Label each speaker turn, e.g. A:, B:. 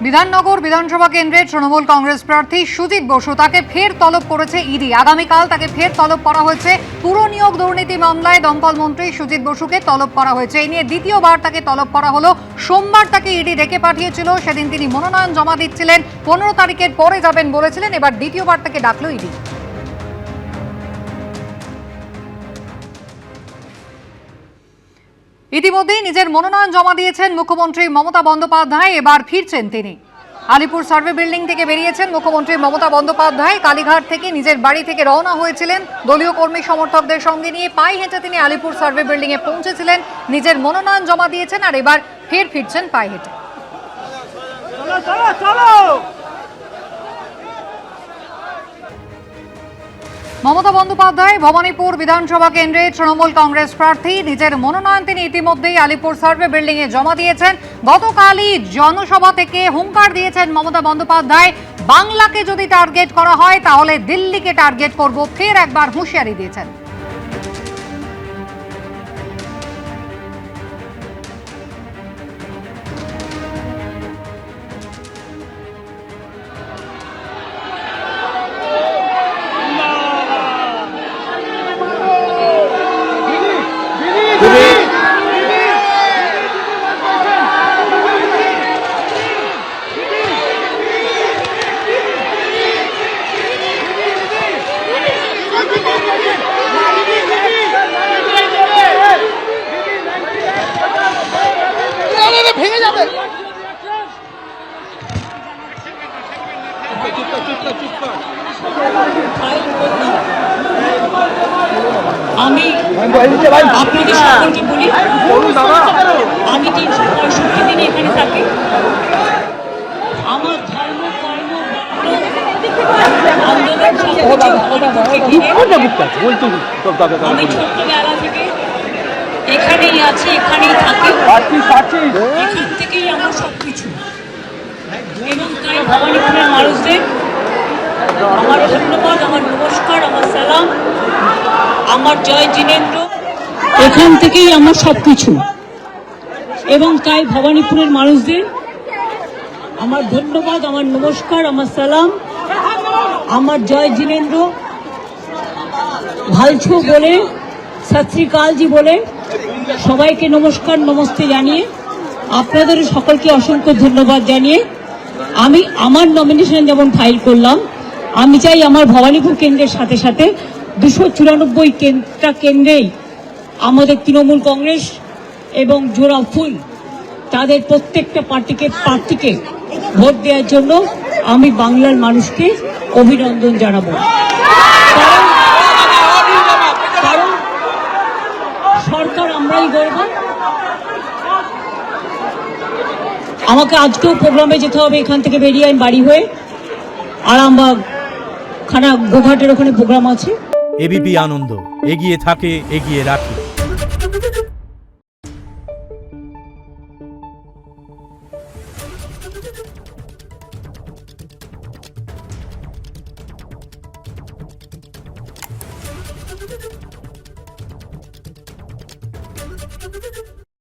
A: বিধাননগর বিধানসভা কেন্দ্রের তৃণমূল কংগ্রেস প্রার্থী সুজিত বসু তাকে ফের তলব করেছে ইডি। আগামীকাল তাকে ফের তলব করা হয়েছে। পুর নিয়োগ দুর্নীতি মামলায় দমকল মন্ত্রী সুজিত বসুকে তলব করা হয়েছে। এই নিয়ে দ্বিতীয়বার তাকে তলব করা হলো। সোমবার তাকে ইডি ডেকে পাঠিয়েছিল। সেদিন তিনি মনোনয়ন জমা দিচ্ছিলেন, 15 তারিখের পরে যাবেন বলেছিলেন। এবার দ্বিতীয়বার তাকে ডাকলো ইডি। ইতিমধ্যেই নিজের মনোনয়ন জমা দিয়েছেন মুখ্যমন্ত্রী মমতা বন্দ্যোপাধ্যায়। এবার ফিরছেন তিনি। আলিপুর সার্ভে বিল্ডিং থেকে বেরিয়েছেন মুখ্যমন্ত্রী মমতা বন্দ্যোপাধ্যায়। কালীঘাট থেকে নিজের বাড়ি থেকে রওনা হয়েছিলেন। দলীয় কর্মী সমর্থকদের সঙ্গে নিয়ে পায়ে হেঁটে তিনি আলিপুর সার্ভে বিল্ডিং এ পৌঁছেছিলেন। নিজের মনোনয়ন জমা দিয়েছেন আর এবার ফের ফিরছেন পায়ে হেঁটে। মমতা বন্দ্যোপাধ্যায় ভবানীপুর বিধানসভা কেন্দ্রে তৃণমূল কংগ্রেস প্রার্থী। নিজের মনোনয়ন তিনি ইতিমধ্যেই আলিপুর সার্ভে বিল্ডিং এ জমা দিয়েছেন। গতকালই জনসভা থেকে হুঙ্কার দিয়েছেন মমতা বন্দ্যোপাধ্যায়, বাংলাকে যদি টার্গেট করা হয় তাহলে দিল্লিকে টার্গেট করব, ফের একবার হুঁশিয়ারি দিয়েছেন।
B: ভেঙে যাবে।
C: আমি আপনাদের সকলকে বলি, আমি 365 দিন এখানে থাকি। আমার ধর্ম, কর্ম, আন্দোলন আমি ছোট্টবেলা থেকে এখানেই আছি, এখানেই থাকি। এখান থেকেই আমার সবকিছু। এবং তাই ভবানীপুরের মানুষদের আমার ধন্যবাদ, আমার নমস্কার, আমার সালাম, আমার জয় জিনেন্দ্র। এখান থেকেই আমার সবকিছু। এবং তাই ভবানীপুরের মানুষদের আমার ধন্যবাদ, আমার নমস্কার, আমার সালাম, আমার জয় জিনেন্দ্র। ভালছো বলে, সত শ্রী আকালজি বলে সবাইকে নমস্কার নমস্তে জানিয়ে, আপনাদের সকলকে অসংখ্য ধন্যবাদ জানিয়ে আমি আমার নমিনেশন যেমন ফাইল করলাম, আমি চাই আমার ভবানীপুর কেন্দ্রের সাথে সাথে 294টা কেন্দ্রেই আমাদের তৃণমূল কংগ্রেস এবং জোড়া ফুল তাদের প্রত্যেকটা প্রার্থীকে ভোট দেওয়ার জন্য আমি বাংলার মানুষকে অভিনন্দন জানাবো। কারণ সরকার আমরাই গর্ব। আমাকে আজকেও প্রোগ্রামে যেতে হবে, এখান থেকে বেরিয়ে আমি বাড়ি হয়ে আরামবাগ খানা গোঘাটের ওখানে প্রোগ্রাম আছে।
D: এবিপি আনন্দ, এগিয়ে থাকে, এগিয়ে রাখে।
E: Thank you.